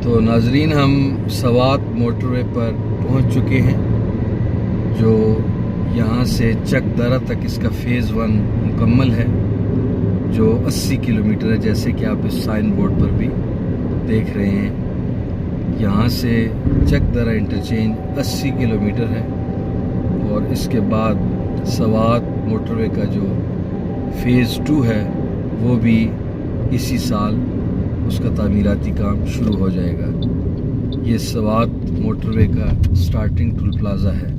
تو ناظرین ہم سوات موٹر وے پر پہنچ چکے ہیں، جو یہاں سے چک درہ تک اس کا فیز 1 مکمل ہے، جو 80 کلومیٹر ہے، جیسے کہ آپ اس سائن بورڈ پر بھی دیکھ رہے ہیں۔ یہاں سے چک درہ انٹرچینج 80 کلومیٹر ہے، اور اس کے بعد سوات موٹر وے کا جو فیز 2 ہے وہ بھی اسی سال اس کا تعمیراتی کام شروع ہو جائے گا۔ یہ سوات موٹر وے کا سٹارٹنگ ٹول پلازا ہے۔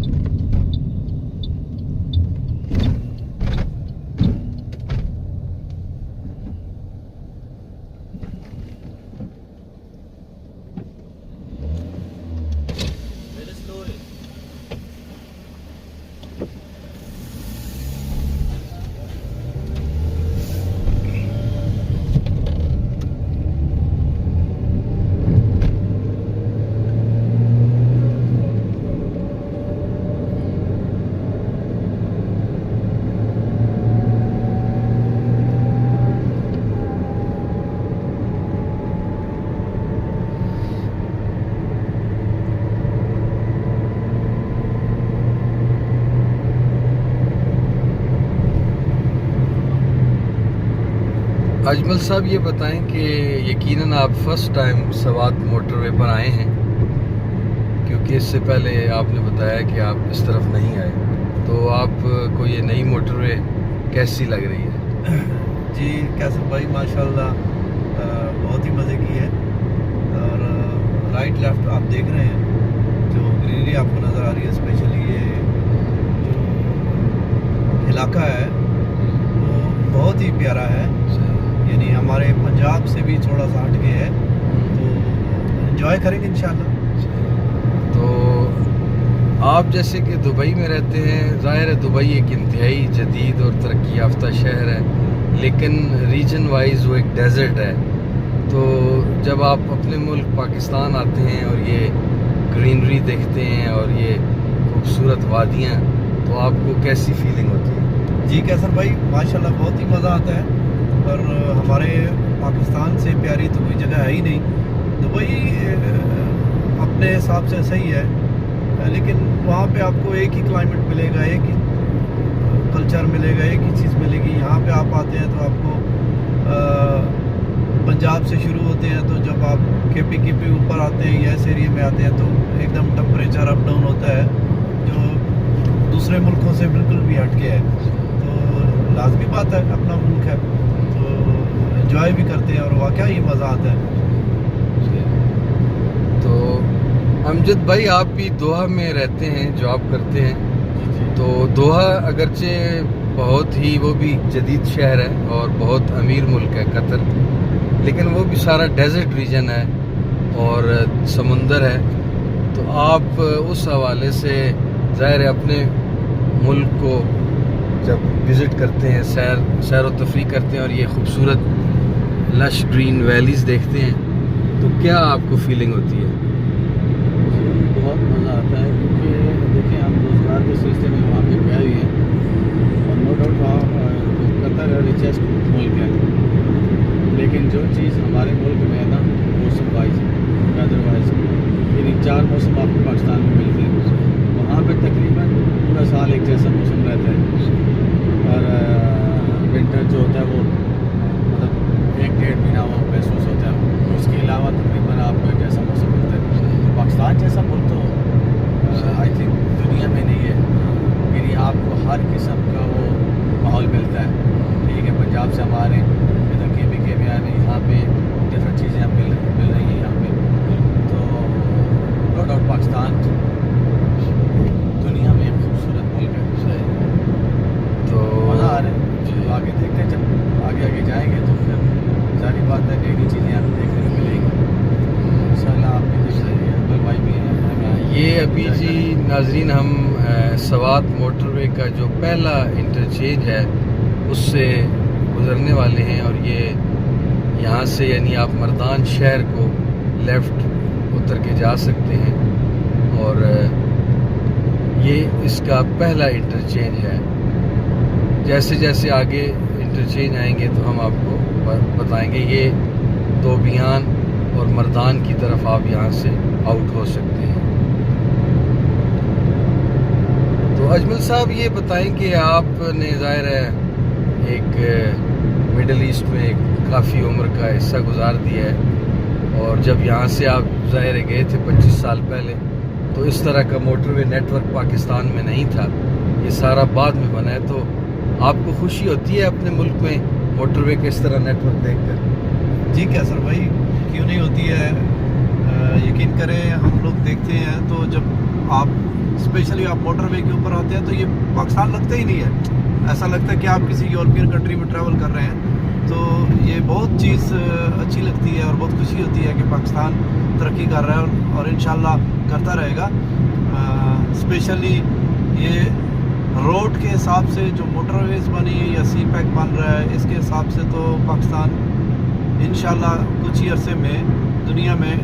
اجمل صاحب یہ بتائیں کہ یقیناً آپ فرسٹ ٹائم سوات موٹر وے پر آئے ہیں، کیونکہ اس سے پہلے آپ نے بتایا کہ آپ اس طرف نہیں آئے، تو آپ کو یہ نئی موٹر وے کیسی لگ رہی ہے؟ جی کیسر بھائی ماشاءاللہ بہت ہی مزے کی ہے، اور رائٹ لیفٹ آپ دیکھ رہے ہیں جو گرینری آپ کو نظر آ رہی ہے، اسپیشلی یہ جو علاقہ ہے وہ بہت ہی پیارا ہے، یعنی ہمارے پنجاب سے بھی تھوڑا سا ہٹ کے ہے، تو انجوائے کریں گے انشاءاللہ۔ تو آپ جیسے کہ دبئی میں رہتے ہیں، ظاہر ہے دبئی ایک انتہائی جدید اور ترقی یافتہ شہر ہے، لیکن ریجن وائز وہ ایک ڈیزرٹ ہے۔ تو جب آپ اپنے ملک پاکستان آتے ہیں اور یہ گرینری دیکھتے ہیں اور یہ خوبصورت وادیاں، تو آپ کو کیسی فیلنگ ہوتی ہے؟ جی کیسر بھائی ماشاءاللہ بہت ہی مزہ آتا ہے، اور ہمارے پاکستان سے پیاری تو کوئی جگہ ہے ہی نہیں۔ دبئی اپنے حساب سے صحیح ہے، لیکن وہاں پہ آپ کو ایک ہی کلائمیٹ ملے گا، ایک ہی کلچر ملے گا، ایک ہی چیز ملے گی۔ یہاں پہ آپ آتے ہیں تو آپ کو پنجاب سے شروع ہوتے ہیں، تو جب آپ کے پی اوپر آتے ہیں یا اس ایریے میں آتے ہیں تو ایک دم ٹمپریچر اپ ڈاؤن ہوتا ہے، جو دوسرے ملکوں سے بالکل بھی ہٹ کے ہے۔ تو لازمی بات ہے، اپنا ملک ہے تو انجوائے بھی کرتے ہیں، اور واقعہ ہی مزہ آتا ہے۔ تو امجد بھائی آپ بھی دوحہ میں رہتے ہیں، جاب کرتے ہیں، تو دوحہ اگرچہ بہت ہی وہ بھی جدید شہر ہے اور بہت امیر ملک ہے قطر، لیکن وہ بھی سارا ڈیزرٹ ریجن ہے اور سمندر ہے۔ تو آپ اس حوالے سے ظاہر ہے اپنے ملک کو جب وزٹ کرتے ہیں، سیر و تفریح کرتے ہیں اور یہ خوبصورت لش گرین ویلیز دیکھتے ہیں، تو کیا آپ کو فیلنگ ہوتی ہے؟ بہت مزہ آتا ہے، کیونکہ دیکھیں ہم روزگار کے سلسلے میں وہاں پہ گئے ہوئے ہیں، اور نو ڈاؤٹ وہاں قطر ریچسٹ ملک ہے، لیکن جو چیز ہمارے ملک میں ہے نا، موسم وائز ویدر وائز، یعنی 4 موسم آپ کو پاکستان میں ملتے ہیں، وہاں پہ تقریباً پورا سال ایک جیسا موسم رہتا ہے، اور ونٹر جو ہوتا ہے وہ مطلب 1-1.5 مہینہ وہ محسوس ہوتا ہے، اس کے علاوہ تقریباً آپ کو ایک جیسا موسم ملتا ہے۔ تو پاکستان جیسا ملک تو آئی تھنک دنیا میں نہیں ہے، یعنی آپ کو ہر قسم کا وہ ماحول ملتا ہے۔ ٹھیک ہے، پنجاب سے ہمارے ادھر کے میں آئے ہیں، یہاں پہ ڈفرینٹ چیزیں ہم مل رہی ہیں یہاں پہ، تو نو ڈاؤٹ پاکستان دنیا میں ایک خوبصورت ملک ہے، تو مزہ آ رہا ہے۔ آگے دیکھتے ہیں، جب آگے جائیں گے تو پھر ظاہری بات ہے نئی چیزیں آپ دیکھنے کو ملیں گی انشاءاللہ۔ آپ کے جیسے بھائی بھی ہیں، یہ ابھی جی ناظرین ہم سوات موٹر وے کا جو پہلا انٹرچینج ہے اس سے گزرنے والے ہیں، اور یہ یہاں سے یعنی آپ مردان شہر کو لیفٹ اتر کے جا سکتے ہیں، اور یہ اس کا پہلا انٹرچینج ہے۔ جیسے جیسے آگے انٹرچینج آئیں گے تو ہم آپ کو بتائیں گے۔ یہ دوبیان اور مردان کی طرف آپ یہاں سے آؤٹ ہو سکتے ہیں۔ تو اجمل صاحب یہ بتائیں کہ آپ نے ظاہر ہے ایک مڈل ایسٹ میں ایک کافی عمر کا حصہ گزار دیا ہے، اور جب یہاں سے آپ ظاہر گئے تھے 25 سال پہلے، تو اس طرح کا موٹر وے نیٹ ورک پاکستان میں نہیں تھا، یہ سارا بعد میں بنا ہے۔ تو آپ کو خوشی ہوتی ہے اپنے ملک میں موٹر وے کے اس طرح نیٹ ورک دیکھ کر؟ جی کیسر بھائی، کیوں نہیں ہوتی ہے، یقین کریں ہم لوگ دیکھتے ہیں تو جب آپ اسپیشلی آپ موٹر وے کے اوپر آتے ہیں تو یہ پاکستان لگتا ہی نہیں ہے، ایسا لگتا ہے کہ آپ کسی یورپین کنٹری میں ٹریول کر رہے ہیں۔ تو یہ بہت چیز اچھی لگتی ہے اور بہت خوشی ہوتی ہے کہ پاکستان ترقی کر رہا ہے اور انشاءاللہ کرتا رہے گا۔ اسپیشلی یہ روڈ کے حساب سے جو موٹر ویز بنی ہے یا سی پیک بن رہا ہے، اس کے حساب سے تو پاکستان انشاءاللہ کچھ ہی عرصے میں دنیا میں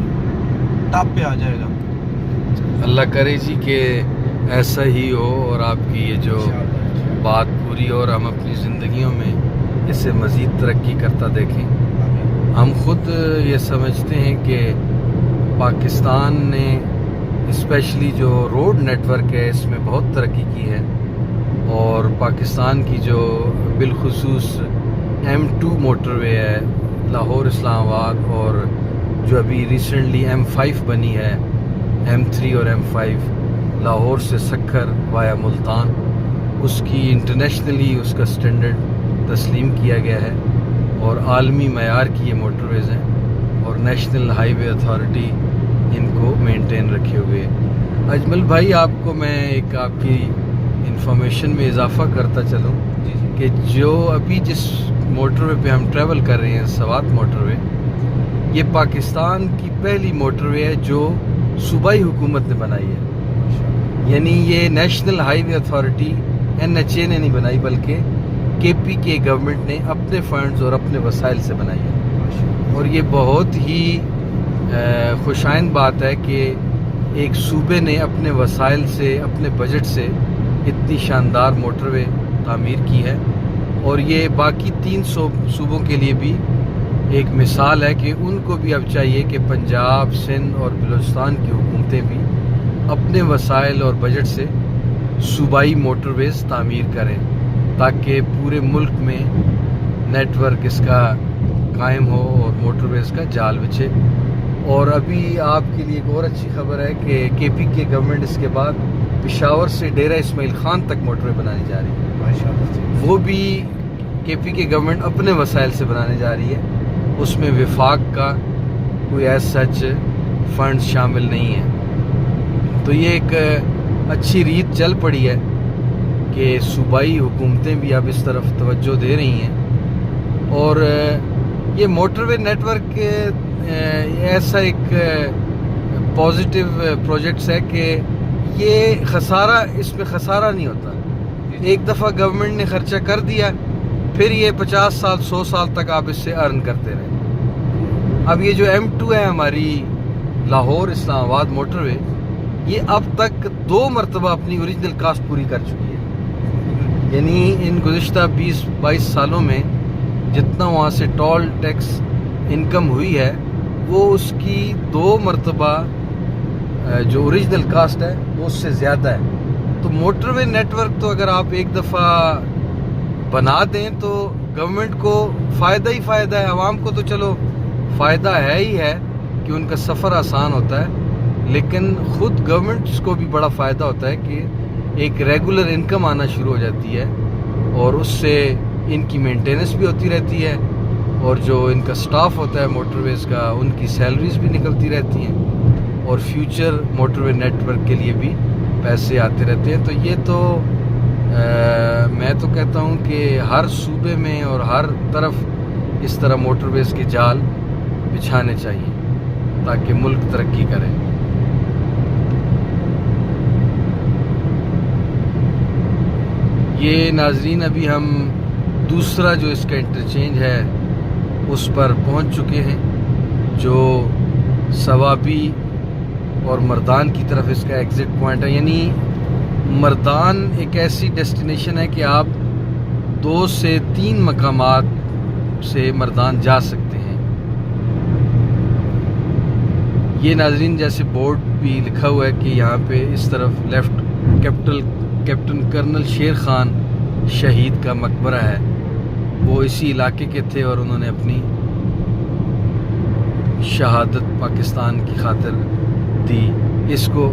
ٹاپ پہ آ جائے گا۔ اللہ کرے جی کہ ایسا ہی ہو اور آپ کی یہ جو بات پوری ہو اور ہم اپنی زندگیوں میں اسے مزید ترقی کرتا دیکھیں۔ ہم خود یہ سمجھتے ہیں کہ پاکستان نے اسپیشلی جو روڈ نیٹ ورک ہے اس میں بہت ترقی کی ہے، اور پاکستان کی جو بالخصوص M2 موٹر وے ہے لاہور اسلام آباد، اور جو ابھی ریسنٹلی M5 بنی ہے، M3 اور M5 لاہور سے سکھر وایا ملتان، اس کی انٹرنیشنلی اس کا سٹینڈرڈ تسلیم کیا گیا ہے اور عالمی معیار کی یہ موٹر ویز ہیں، اور national high way authority in کو مینٹین رکھے ہوئے۔ اجمل بھائی، آپ کو میں ایک آپ کی انفارمیشن میں اضافہ کرتا چلوں کہ جو ابھی جس موٹر وے پہ ہم ٹریول کر رہے ہیں، سوات موٹر وے، یہ پاکستان کی پہلی موٹر وے ہے جو صوبائی حکومت نے بنائی ہے، یعنی یہ نیشنل ہائی وے اتھارٹی NHA نے نہیں بنائی بلکہ KPK گورنمنٹ نے اپنے فنڈز اور اپنے وسائل سے بنائی ہے۔ اور یہ بہت ہی خوشائن بات ہے کہ ایک صوبے نے اپنے وسائل سے، اپنے بجٹ سے اتنی شاندار موٹر وے تعمیر کی ہے، اور یہ باقی 3 صوبوں کے لیے بھی ایک مثال ہے کہ ان کو بھی اب چاہیے کہ پنجاب، سندھ اور بلوچستان کی حکومتیں بھی اپنے وسائل اور بجٹ سے صوبائی موٹر ویز تعمیر کریں تاکہ پورے ملک میں نیٹ ورک اس کا قائم ہو اور موٹر ویز کا جال بچھے۔ اور ابھی آپ کے لیے ایک اور اچھی خبر ہے کہ KPK گورنمنٹ اس کے بعد پشاور سے ڈیرہ اسماعیل خان تک موٹر وے بنانی جا رہی ہے، وہ بھی KPK گورنمنٹ اپنے وسائل سے بنانے جا رہی ہے، اس میں وفاق کا کوئی ایز سچ فنڈز شامل نہیں ہے۔ تو یہ ایک اچھی ریت چل پڑی ہے کہ صوبائی حکومتیں بھی اب اس طرف توجہ دے رہی ہیں، اور یہ موٹر وے نیٹ ورک ایسا ایک پازیٹیو پروجیکٹس ہے کہ یہ خسارہ، اس میں خسارہ نہیں ہوتا۔ ایک دفعہ گورنمنٹ نے خرچہ کر دیا، پھر یہ 50 سال 100 سال تک آپ اس سے ارن کرتے رہیں۔ اب یہ جو M2 ہے ہماری لاہور اسلام آباد موٹر وے، یہ اب تک 2 مرتبہ اپنی اوریجنل کاسٹ پوری کر چکی ہے، یعنی ان گزشتہ 20-22 سالوں میں جتنا وہاں سے ٹول ٹیکس انکم ہوئی ہے وہ اس کی 2 مرتبہ جو اوریجنل کاسٹ ہے وہ اس سے زیادہ ہے۔ تو موٹر وے نیٹ ورک تو اگر آپ ایک دفعہ بنا دیں تو گورنمنٹ کو فائدہ ہی فائدہ ہے، عوام کو تو چلو فائدہ ہے ہی ہے کہ ان کا سفر آسان ہوتا ہے، لیکن خود گورنمنٹس کو بھی بڑا فائدہ ہوتا ہے کہ ایک ریگولر انکم آنا شروع ہو جاتی ہے، اور اس سے ان کی مینٹیننس بھی ہوتی رہتی ہے، اور جو ان کا سٹاف ہوتا ہے موٹر ویز کا ان کی سیلریز بھی نکلتی رہتی ہیں، اور فیوچر موٹر وے نیٹ ورک کے لیے بھی پیسے آتے رہتے ہیں۔ تو یہ تو میں تو کہتا ہوں کہ ہر صوبے میں اور ہر طرف اس طرح موٹر ویز کے جال بچھانے چاہیے تاکہ ملک ترقی کرے۔ یہ ناظرین ابھی ہم دوسرا جو اس کا انٹرچینج ہے اس پر پہنچ چکے ہیں، جو ثوابی اور مردان کی طرف اس کا ایگزٹ پوائنٹ ہے، یعنی مردان ایک ایسی ڈیسٹینیشن ہے کہ آپ 2 سے 3 مقامات سے مردان جا سکتے ہیں۔ یہ ناظرین جیسے بورڈ بھی لکھا ہوا ہے کہ یہاں پہ اس طرف left captain colonel Sher Khan شہید کا مقبرہ ہے. وہ اسی علاقے کے تھے اور انہوں نے اپنی شہادت پاکستان کی خاطر دی. اس کو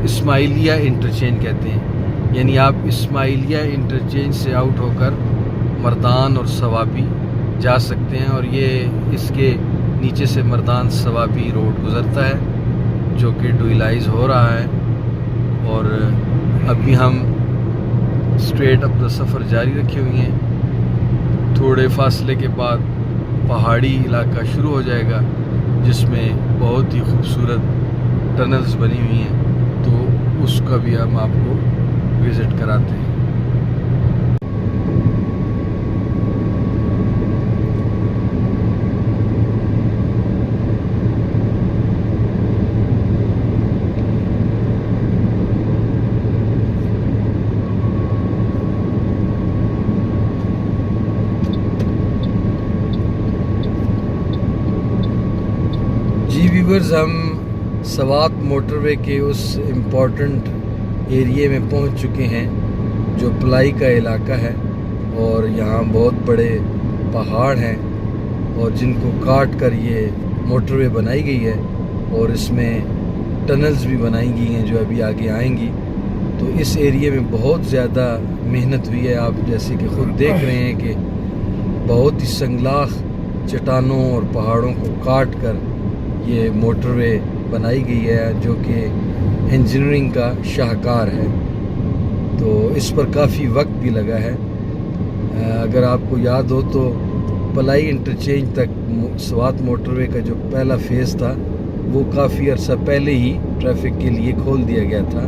اسماعیلیہ انٹرچینج کہتے ہیں. یعنی آپ اسماعیلیہ انٹرچینج سے آؤٹ ہو کر مردان اور ثوابی جا سکتے ہیں, اور یہ اس کے نیچے سے مردان ثوابی روڈ گزرتا ہے جو کہ ڈویلائز ہو رہا ہے. اور ابھی ہم اسٹریٹ اپنا سفر جاری رکھے ہوئے ہیں. تھوڑے فاصلے کے بعد پہاڑی علاقہ شروع ہو جائے گا جس میں بہت ہی خوبصورت ٹنلز بنی ہوئی ہیں, تو اس کا بھی ہم آپ کو وزٹ کراتے ہیں. ویورز, ہم سوات موٹر وے کے اس امپورٹنٹ ایریے میں پہنچ چکے ہیں جو پلائی کا علاقہ ہے, اور یہاں بہت بڑے پہاڑ ہیں اور جن کو کاٹ کر یہ موٹر وے بنائی گئی ہے, اور اس میں ٹنلز بھی بنائی گئی ہیں جو ابھی آگے آئیں گی. تو اس ایریے میں بہت زیادہ محنت ہوئی ہے. آپ جیسے کہ خود دیکھ رہے ہیں کہ بہت ہی سنگلاخ چٹانوں اور پہاڑوں کو کاٹ کر یہ موٹر وے بنائی گئی ہے جو کہ انجینئرنگ کا شاہکار ہے. تو اس پر کافی وقت بھی لگا ہے. اگر آپ کو یاد ہو تو پلائی انٹرچینج تک سوات موٹر وے کا جو پہلا فیز تھا وہ کافی عرصہ پہلے ہی ٹریفک کے لیے کھول دیا گیا تھا,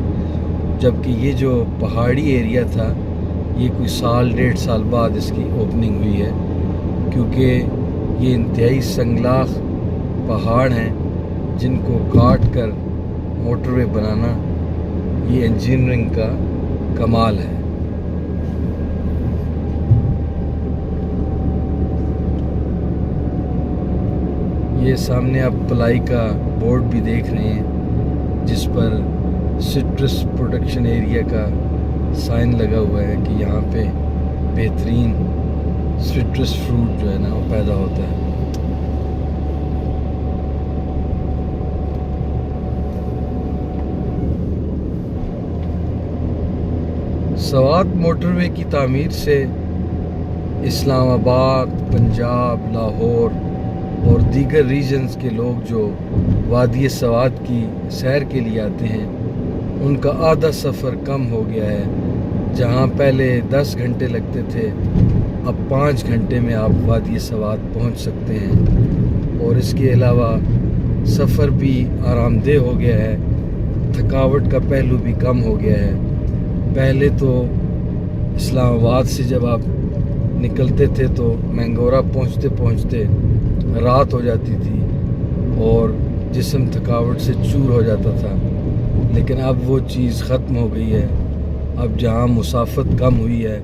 جبکہ یہ جو پہاڑی ایریا تھا یہ کوئی سال 1.5 سال بعد اس کی اوپننگ ہوئی ہے, کیونکہ یہ انتہائی سنگلاخ پہاڑ ہیں جن کو کاٹ کر موٹر وے بنانا یہ انجینئرنگ کا کمال ہے. یہ سامنے آپ پلائی کا بورڈ بھی دیکھ رہے ہیں جس پر سٹرس پروڈکشن ایریا کا سائن لگا ہوا ہے کہ یہاں پہ بہترین سٹرس فروٹ جو ہے نا وہ پیدا ہوتا ہے. سوات موٹر وے کی تعمیر سے اسلام آباد, پنجاب, لاہور اور دیگر ریجنز کے لوگ جو وادی سوات کی سیر کے لیے آتے ہیں ان کا آدھا سفر کم ہو گیا ہے. جہاں پہلے 10 گھنٹے لگتے تھے اب 5 گھنٹے میں آپ وادی سوات پہنچ سکتے ہیں. اور اس کے علاوہ سفر بھی آرام دہ ہو گیا ہے, تھکاوٹ کا پہلو بھی کم ہو گیا ہے. پہلے تو اسلام آباد سے جب آپ نکلتے تھے تو مینگورہ پہنچتے پہنچتے رات ہو جاتی تھی اور جسم تھکاوٹ سے چور ہو جاتا تھا, لیکن اب وہ چیز ختم ہو گئی ہے. اب جہاں مسافت کم ہوئی ہے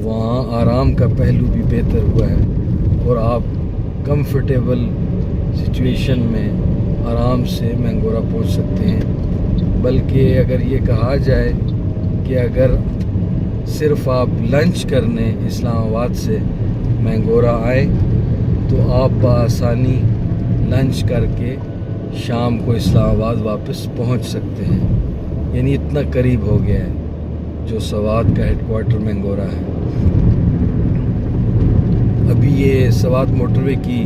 وہاں آرام کا پہلو بھی بہتر ہوا ہے اور آپ کمفرٹیبل سچویشن میں آرام سے مینگورہ پہنچ سکتے ہیں. بلکہ اگر یہ کہا جائے کہ اگر صرف آپ لنچ کرنے اسلام آباد سے مینگورہ آئیں تو آپ بآسانی لنچ کر کے شام کو اسلام آباد واپس پہنچ سکتے ہیں. یعنی اتنا قریب ہو گیا ہے جو سوات کا ہیڈ کوارٹر مینگورہ ہے. ابھی یہ سوات موٹر وے کی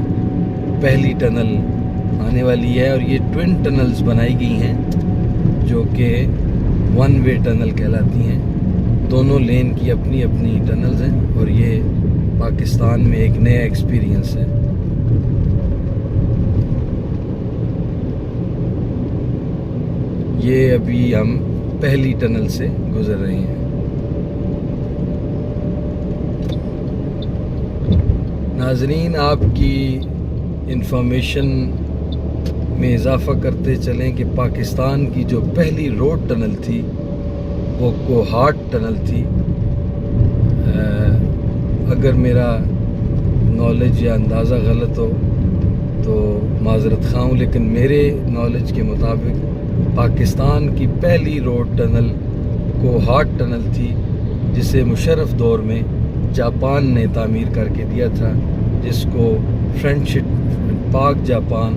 پہلی ٹنل آنے والی ہے اور یہ ٹوین ٹنلز بنائی گئی ہیں جو کہ 1 وے ٹنل کہلاتی ہیں. دونوں لین کی اپنی اپنی ٹنلز ہیں اور یہ پاکستان میں ایک نیا ایکسپیرینس ہے. یہ ابھی ہم پہلی ٹنل سے گزر رہے ہیں. ناظرین, آپ کی انفارمیشن میں اضافہ کرتے چلیں کہ پاکستان کی جو پہلی روڈ ٹنل تھی وہ کوہاٹ ٹنل تھی. اگر میرا نالج یا اندازہ غلط ہو تو معذرت خواہ ہوں، لیکن میرے نالج کے مطابق پاکستان کی پہلی روڈ ٹنل کوہاٹ ٹنل تھی، جسے مشرف دور میں جاپان نے تعمیر کر کے دیا تھا، جس کو پاک جاپان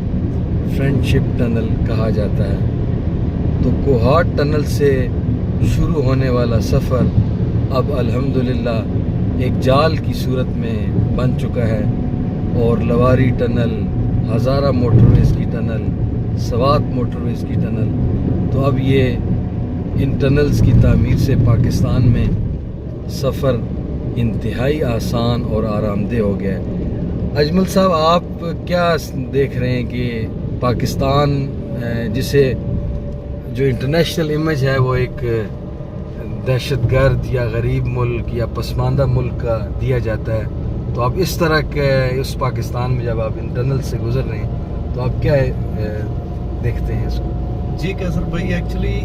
فرینڈشپ ٹنل کہا جاتا ہے۔ تو کوہاٹ ٹنل سے شروع ہونے والا سفر اب الحمدللہ ایک جال کی صورت میں بن چکا ہے، اور لواری ٹنل، ہزارہ موٹر ویز کی ٹنل، سوات موٹر ویز کی ٹنل، تو اب یہ ان ٹنلز کی تعمیر سے پاکستان میں سفر انتہائی آسان اور آرام دہ ہو گیا ہے۔ اجمل صاحب، آپ کیا دیکھ رہے ہیں کہ پاکستان جسے جو انٹرنیشنل امیج ہے وہ ایک دہشت گرد یا غریب ملک یا پسماندہ ملک کا دیا جاتا ہے، تو آپ اس طرح کے اس پاکستان میں جب آپ ان ٹنل سے گزر رہے ہیں تو آپ کیا دیکھتے ہیں اس کو؟ جی کیسر بھائی، ایکچولی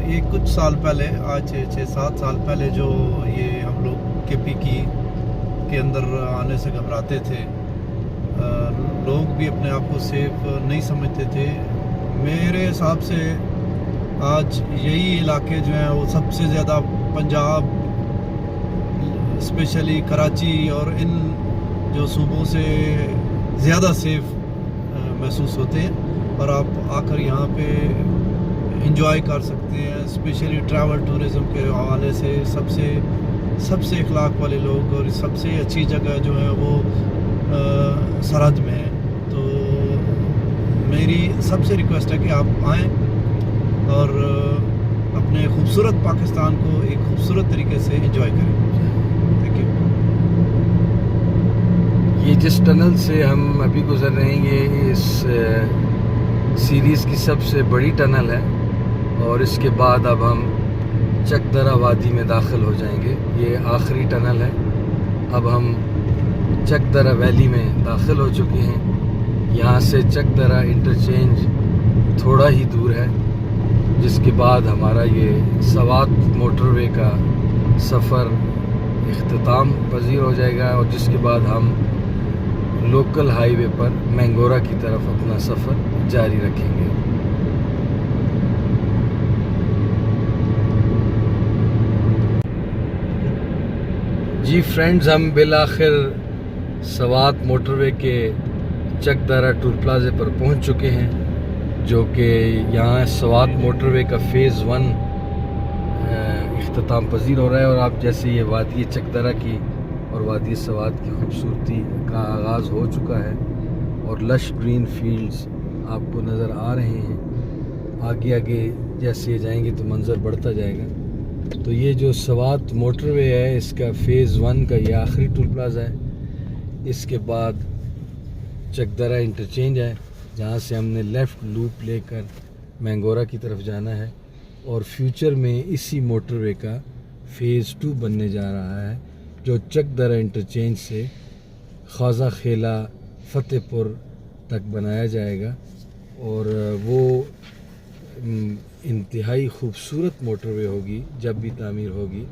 یہ کچھ سال پہلے، آج 6-7 سال پہلے جو یہ ہم لوگ کے پی کے اندر آنے سے گھبراتے تھے، لوگ بھی اپنے آپ کو سیف نہیں سمجھتے تھے۔ میرے حساب سے آج یہی علاقے جو ہیں وہ سب سے زیادہ پنجاب، اسپیشلی کراچی اور ان جو صوبوں سے زیادہ سیف محسوس ہوتے ہیں، اور آپ آ کر یہاں پہ انجوائے کر سکتے ہیں، اسپیشلی ٹریول ٹورزم کے حوالے سے سب سے اخلاق والے لوگ، اور سب سے اچھی جگہ جو ہے وہ سرحد میں ہے۔ تو میری سب سے ریکویسٹ ہے کہ آپ آئیں اور اپنے خوبصورت پاکستان کو ایک خوبصورت طریقے سے انجوائے کریں۔ Thank you. یہ جس ٹنل سے ہم ابھی گزر رہے ہیں یہ اس سیریز کی سب سے بڑی ٹنل ہے، اور اس کے بعد اب ہم چک درہ وادی میں داخل ہو جائیں گے۔ یہ آخری ٹنل ہے۔ اب ہم چک درہ ویلی میں داخل ہو چکے ہیں۔ یہاں سے چک درہ انٹرچینج تھوڑا ہی دور ہے، جس کے بعد ہمارا یہ سوات موٹر وے کا سفر اختتام پذیر ہو جائے گا، اور جس کے بعد ہم لوکل ہائی وے پر مینگورا کی طرف اپنا سفر جاری رکھیں گے۔ جی فرینڈز، ہم بالآخر سوات موٹر وے کے چک درہ ٹول پلازے پر پہنچ چکے ہیں، جو کہ یہاں سوات موٹر وے کا فیز 1 اختتام پذیر ہو رہا ہے، اور آپ جیسے یہ وادی چک درہ کی اور وادی سوات کی خوبصورتی کا آغاز ہو چکا ہے، اور لش گرین فیلڈز آپ کو نظر آ رہے ہیں۔ آگے آگے جیسے یہ جائیں گے تو منظر بڑھتا جائے گا۔ تو یہ جو سوات موٹر وے ہے، اس کا فیز 1 کا یہ آخری ٹول پلازا ہے۔ اس کے بعد چک درہ انٹرچینج ہے، جہاں سے ہم نے لیفٹ لوپ لے کر مینگورا کی طرف جانا ہے، اور فیوچر میں اسی موٹر وے کا فیز 2 بننے جا رہا ہے، جو چک درہ انٹرچینج سے خوازہ خیلہ فتح پور تک بنایا جائے گا، اور وہ انتہائی خوبصورت موٹر وے ہوگی جب بھی تعمیر ہوگی،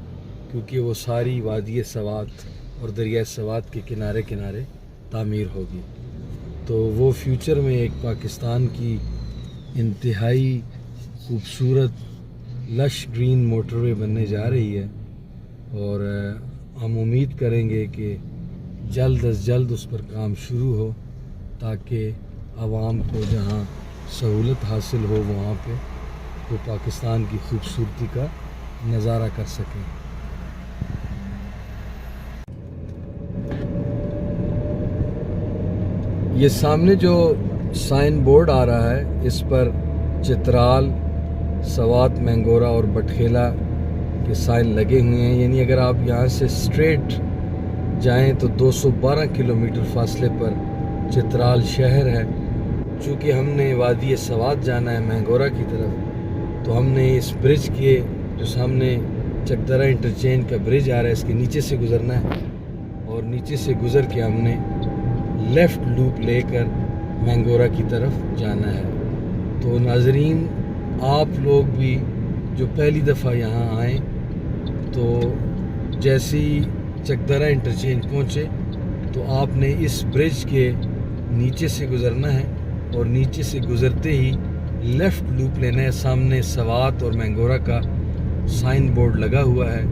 کیونکہ وہ ساری وادی سوات اور دریائے سوات کے کنارے کنارے تعمیر ہوگی۔ تو وہ فیوچر میں ایک پاکستان کی انتہائی خوبصورت لش گرین موٹر وے بننے جا رہی ہے، اور ہم امید کریں گے کہ جلد از جلد اس پر کام شروع ہو، تاکہ عوام کو جہاں سہولت حاصل ہو وہاں پہ وہ پاکستان کی خوبصورتی کا نظارہ کر سکیں۔ یہ سامنے جو سائن بورڈ آ رہا ہے، اس پر چترال، سوات، مینگورا اور بٹخیلا کے سائن لگے ہوئے ہیں، یعنی اگر آپ یہاں سے اسٹریٹ جائیں تو 212 کلومیٹر فاصلے پر چترال شہر ہے۔ چونکہ ہم نے وادی سوات جانا ہے مینگورا کی طرف، تو ہم نے اس برج کے جو سامنے چک درہ انٹرچینج کا برج آ رہا ہے، اس کے نیچے سے گزرنا ہے، اور نیچے سے گزر کے ہم نے لیفٹ لوپ لے کر مینگورا کی طرف جانا ہے۔ تو ناظرین، آپ لوگ بھی جو پہلی دفعہ یہاں آئیں تو جیسے ہی چک درہ انٹرچینج پہنچے تو آپ نے اس برج کے نیچے سے گزرنا ہے اور نیچے سے گزرتے ہی لیفٹ لوپ لینا ہے. سامنے سوات اور مینگورا کا سائن بورڈ لگا ہوا ہے.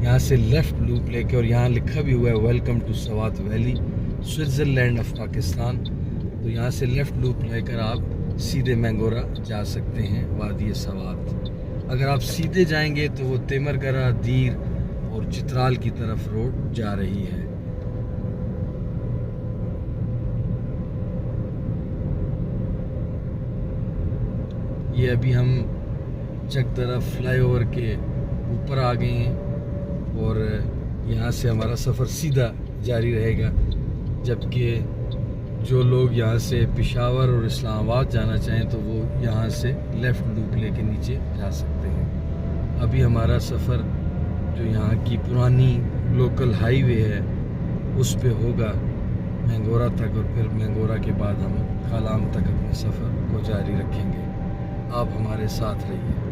یہاں سے لیفٹ لوپ لے کے، اور یہاں لکھا بھی ہوا ہے welcome to Swat valley, Switzerland of Pakistan. تو یہاں سے لیفٹ لوپ لے کر آپ سیدھے مینگورا جا سکتے ہیں، وادی سوات. اگر آپ سیدھے جائیں گے تو وہ تیمرگرہ، دیر اور چترال کی طرف روڈ جا رہی ہے. یہ ابھی ہم چک درہ فلائی اوور کے اوپر آ گئے ہیں اور یہاں سے ہمارا سفر سیدھا جاری رہے گا، جبکہ جو لوگ یہاں سے پشاور اور اسلام آباد جانا چاہیں تو وہ یہاں سے لیفٹ لوپ لے کے نیچے جا سکتے ہیں. ابھی ہمارا سفر جو یہاں کی پرانی لوکل ہائی وے ہے اس پہ ہوگا مینگورا تک، اور پھر مینگورا کے بعد ہم کالام تک اپنے سفر کو جاری رکھیں گے. آپ ہمارے ساتھ رہیے.